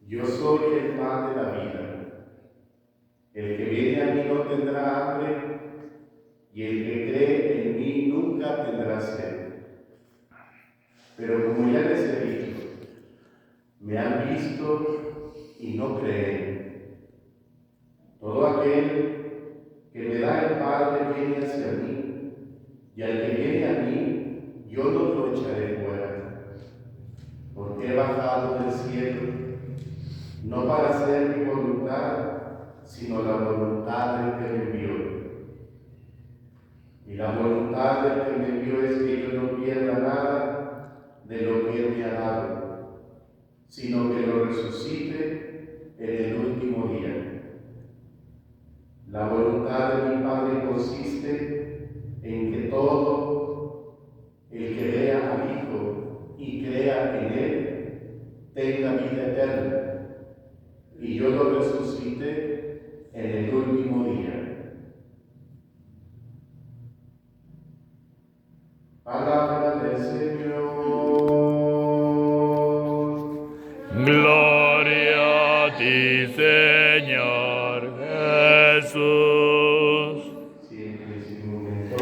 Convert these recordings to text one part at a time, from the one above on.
Yo soy el pan de la vida. El que viene a mí no tendrá hambre, y el que cree en mí nunca tendrá sed. Pero como ya les he dicho, me han visto y no creen. Todo aquel que me da el Padre viene hacia mí, y al que viene a mí, yo no lo echaré fuera. Porque he bajado del cielo, no para hacer mi voluntad, sino la voluntad del que me envió. Y la voluntad del que me envió es que yo no pierda nada de lo que Él me ha dado, sino que lo resucite en el último día. La voluntad de mi Padre consiste en que todo el que vea al Hijo y crea en Él tenga vida eterna, y yo lo resucite en el último día. Palabra del Señor. Gloria a ti, Señor Jesús. Siempre sin momento.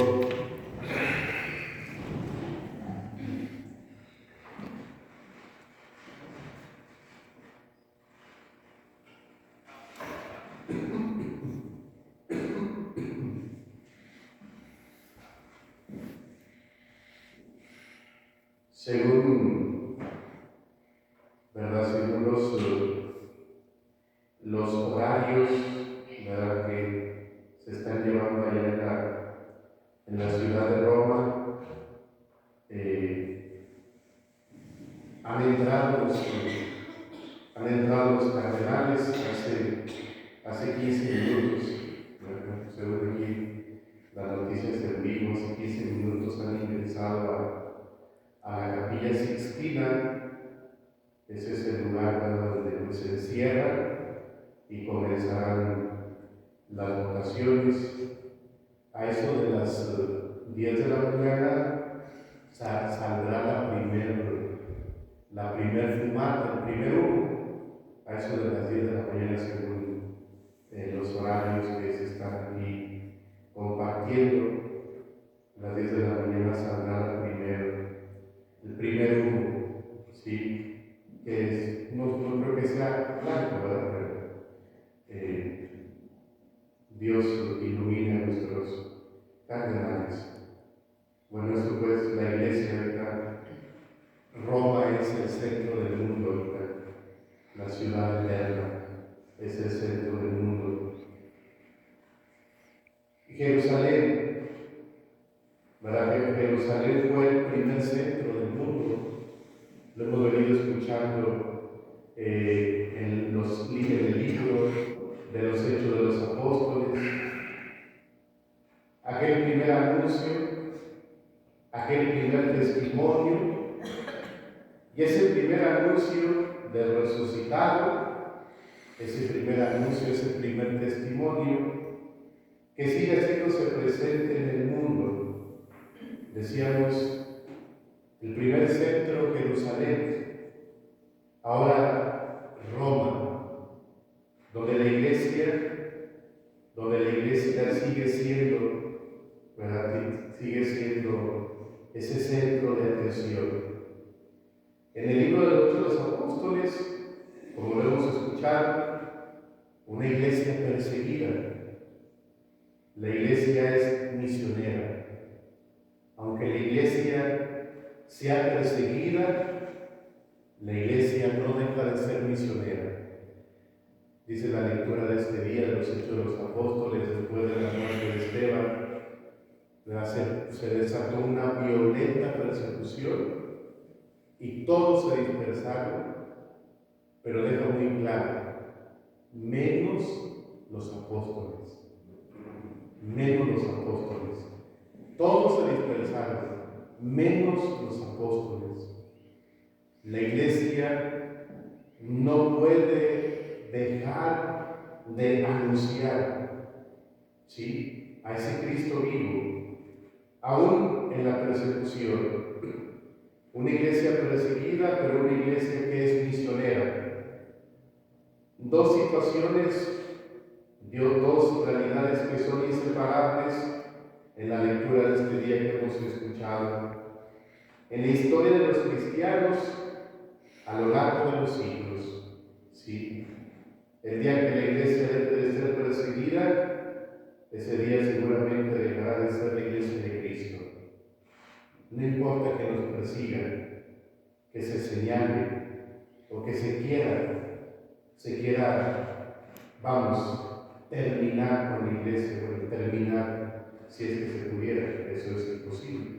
Según, ¿verdad? Según los horarios, ¿verdad?, que se están llevando allá en la ciudad de Roma, han entrado los cardenales hace 15 minutos, ¿verdad? Según aquí las noticias en vivo, hace 15 minutos han ingresado a la Capilla Sixtina. Ese es el lugar, ¿verdad?, donde se encierra y comenzarán las votaciones. A eso de las 10 de la mañana saldrá la primer fumata, el primer humo. A eso de las 10 de la mañana, según los horarios que se están aquí compartiendo, a las 10 de la mañana saldrá el primer humo, ¿sí? Que no creo que sea blanco, ¿verdad? Pero Dios ilumina a nuestros cardenales. Bueno, eso pues la iglesia, ¿verdad? Roma es el centro del mundo, ¿verdad? La ciudad eterna es el centro del mundo. Jerusalén, ¿verdad? Jerusalén fue el primer centro del mundo. Lo hemos venido escuchando en el libro de los Hechos de los Apóstoles. Aquel primer anuncio, aquel primer testimonio, y ese primer anuncio del resucitado, ese primer anuncio, ese primer testimonio, que sigue haciéndose presente en el mundo. Decíamos, el primer centro, Jerusalén, ahora Roma, donde la iglesia sigue siendo, ¿verdad?, sigue siendo ese centro de atención. En el libro de los Hechos de los Apóstoles, como lo hemos escuchado, una iglesia perseguida. La iglesia es misionera. Aunque la iglesia sea perseguida, la iglesia no deja de ser misionera. Dice la lectura de este día de los Hechos de los Apóstoles, después de la muerte de Esteban, se desató una violenta persecución y todos se dispersaron, pero deja muy claro, menos los apóstoles. Menos los apóstoles. Todos se dispersaron, menos los apóstoles. La iglesia no puede dejar de anunciar, ¿sí?, a ese Cristo vivo, aún en la persecución. Una iglesia perseguida, pero una iglesia que es misionera. dos situaciones, dio dos realidades que son inseparables en la lectura de este día que hemos escuchado. En la historia de los cristianos a lo largo de los siglos, ¿sí? El día que la iglesia deje de ser perseguida, ese día seguramente dejará de ser la iglesia de Cristo. No importa que nos persigan, que se señale o que se quiera, terminar con la iglesia, o terminar, si es que se pudiera, eso es imposible.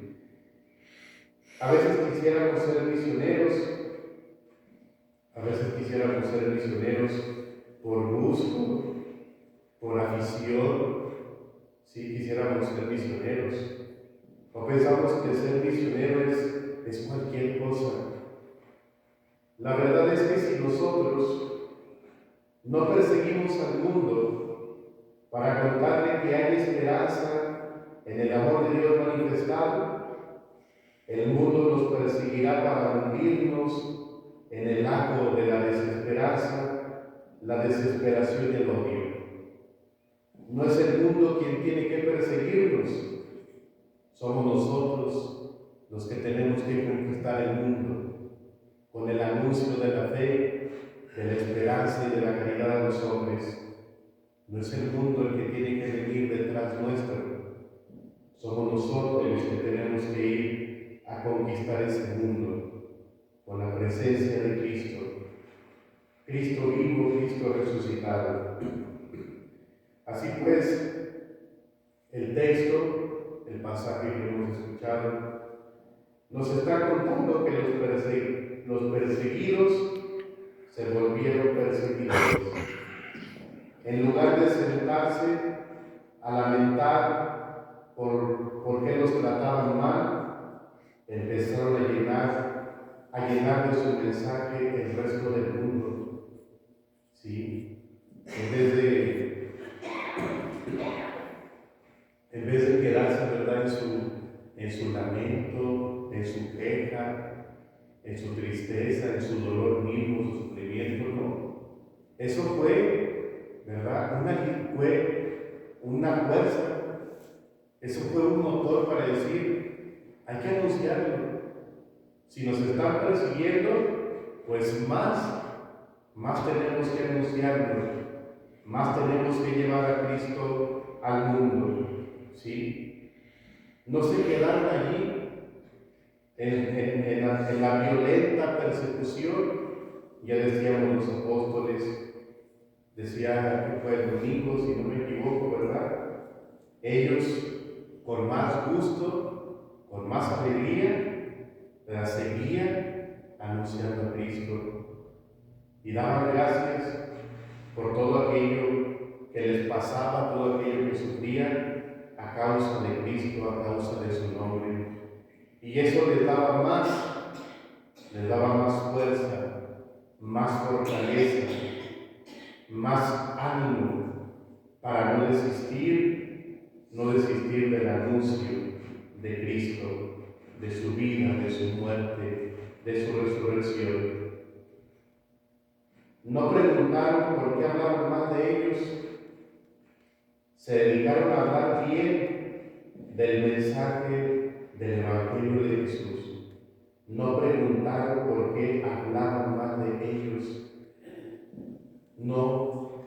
A veces quisiéramos ser misioneros por gusto, por afición, si quisiéramos ser misioneros. O pensamos que ser misionero es cualquier cosa. La verdad es que si nosotros no perseguimos al mundo para contarle que hay esperanza en el amor de Dios manifestado, el mundo nos perseguirá para hundirnos en el lago de la desesperanza, la desesperación y el odio. No es el mundo quien tiene que perseguirnos, somos nosotros los que tenemos que conquistar el mundo con el anuncio de la fe, de la esperanza y de la caridad a los hombres. No es el mundo el que tiene que venir detrás nuestro, somos nosotros los que tenemos que ir a conquistar ese mundo con la presencia de Cristo. Cristo vivo, Cristo resucitado. Así pues, el texto, el pasaje que hemos escuchado, nos está contando que los perseguidos se volvieron perseguidores. En lugar de sentarse a lamentar por qué los trataban mal, empezaron a llenar de su mensaje el resto del mundo. ¿Sí? En vez de quedarse, ¿verdad?, en su lamento, en su queja, en su tristeza, en su dolor mismo, su sufrimiento, no. Eso fue, ¿verdad?, fue una fuerza. Eso fue un motor para decir, hay que anunciarlo. Si nos están persiguiendo, pues más tenemos que anunciarlo, más tenemos que llevar a Cristo al mundo, ¿sí? No se quedaron allí en la violenta persecución. Ya decíamos los apóstoles, decía que fue el domingo, si no me equivoco, ¿verdad? Ellos, con más gusto, con más alegría, la seguían anunciando a Cristo y daban gracias por todo aquello que les pasaba, todo aquello que sufrían a causa de Cristo, a causa de su nombre. Y eso les daba más fuerza, más fortaleza, más ánimo para no desistir del anuncio de Cristo, de su vida, de su muerte, de su resurrección. No preguntaron por qué hablaban mal de ellos, se dedicaron a hablar bien del mensaje del Evangelio de Jesús. No preguntaron por qué hablaban mal de ellos. No,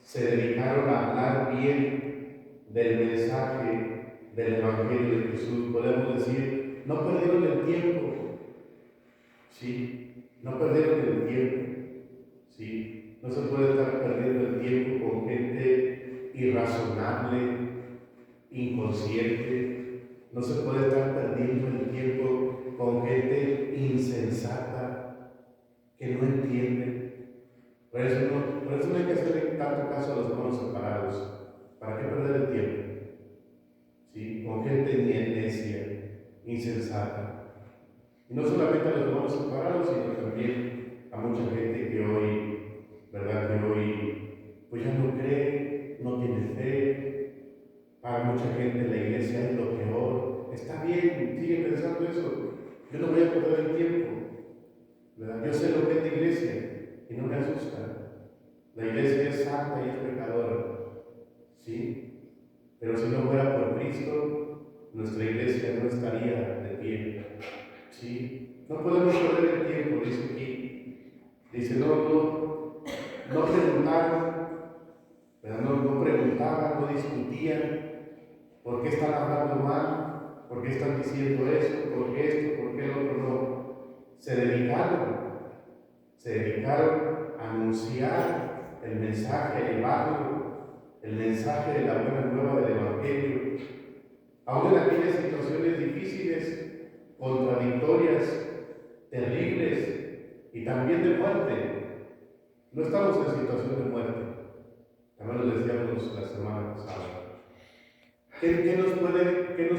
se dedicaron a hablar bien del mensaje del Evangelio de Jesús. Podemos decir, no perdieron el tiempo. Sí, no perdieron el tiempo. Sí, no se puede estar perdiendo el tiempo con gente irrazonable, inconsciente. No se puede estar perdiendo el tiempo con gente insensata que no entiende. Por eso no hay que hacerle tanto caso a los hermanos separados. ¿Para qué perder el tiempo? ¿Sí? Con gente necia, insensata. Y no solamente a los hermanos separados, sino también a mucha gente que hoy, ¿verdad?, pues ya no cree, no tiene fe. Para mucha gente la iglesia es lo peor. Está bien, sigue pensando eso. Yo no voy a perder el tiempo, ¿verdad? Yo sé lo que es la iglesia y no me asusta. La iglesia es santa y es pecadora, ¿sí? Pero si no fuera por Cristo, nuestra iglesia no estaría de pie, ¿sí? No podemos perder el tiempo, dice aquí. Dice, no preguntaron, ¿verdad? No preguntaban, no discutían, ¿por qué están hablando mal? ¿Por qué están diciendo esto? ¿Por qué esto? ¿Por qué lo otro no? Se dedicaron a anunciar el mensaje, a llevarlo, el mensaje de la buena nueva del Evangelio, aún en aquellas situaciones difíciles, contradictorias, terribles y también de muerte. No estamos en situación de muerte, también lo decíamos la semana pasada. ¿Qué nos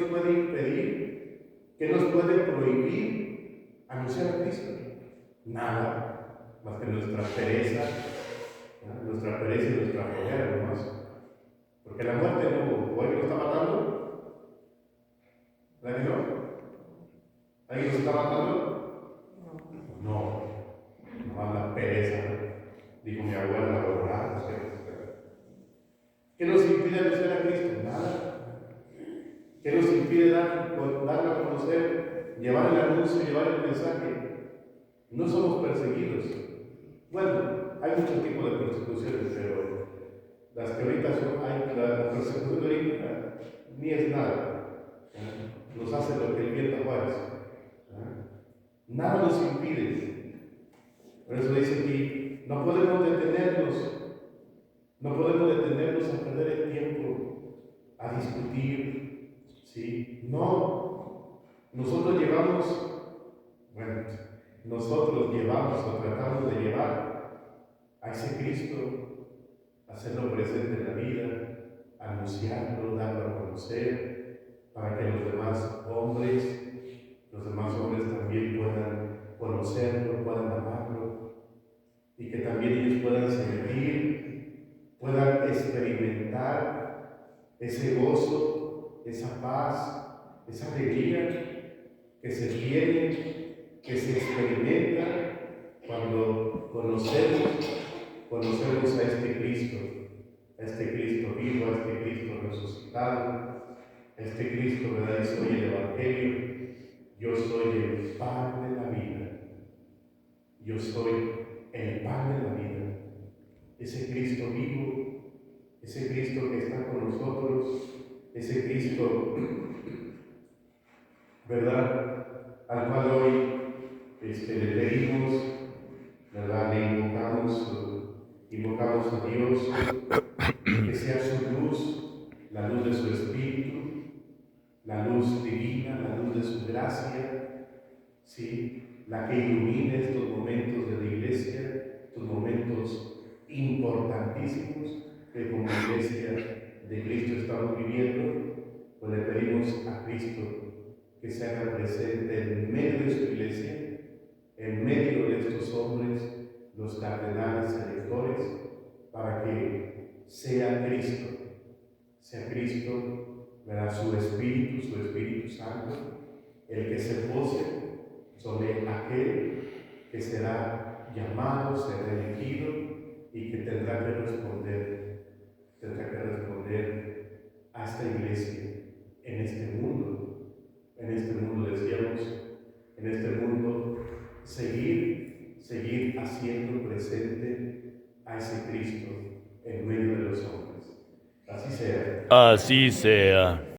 puede impedir? ¿Qué nos puede prohibir anunciar a Cristo? Nada, más que nuestra pereza, ¿no? Nuestra pereza y nuestra flojera, nomás. Porque la muerte no, ¿o alguien nos está matando? ¿Alguien no? ¿Alguien nos está matando? No, nomás la pereza, ¿no? Dijo mi abuela, la verdad, no sé. ¿Qué nos impide anunciar a Cristo? Nada. ¿Qué nos impide darlo a conocer, llevar el anuncio, llevar el mensaje? No somos perseguidos. Bueno, hay muchos tipos de persecuciones, pero las que ahorita la persecución de ahorita ni es nada. Nos hace lo que el viento Juárez. Nada nos impide. Por eso dice aquí, no podemos detenernos a perder el tiempo, a discutir, ¿sí? No, nosotros llevamos o tratamos de llevar a ese Cristo, hacerlo presente en la vida, anunciarlo, darlo a conocer, para que los demás hombres también puedan conocerlo, puedan amarlo, y que también ellos puedan sentir, puedan experimentar ese gozo, esa paz, esa alegría que se tiene, que se experimenta cuando conocemos a este Cristo vivo, a este Cristo resucitado, a este Cristo que da hoy el Evangelio. Yo soy el pan de la vida. Yo soy el pan de la vida. Ese Cristo vivo, ese Cristo que está con nosotros, ese Cristo, ¿verdad?, al cual hoy le pedimos, ¿verdad?, le invocamos a Dios, que sea su luz, la luz de su Espíritu, la luz divina, la luz de su gracia, ¿sí?, la que ilumine estos momentos de la iglesia, estos momentos importantísimos que como iglesia de Cristo estamos viviendo. Pues le pedimos a Cristo que se haga presente en medio de su iglesia, en medio de estos hombres, los cardenales electores, para que sea Cristo, ¿verdad?, su Espíritu Santo, el que se pose sobre aquel que será llamado, será elegido y que tendrá que responder a esta iglesia en este mundo, decíamos, en este mundo, seguir haciendo presente a ese Cristo en medio de los hombres. Así sea. Así sea.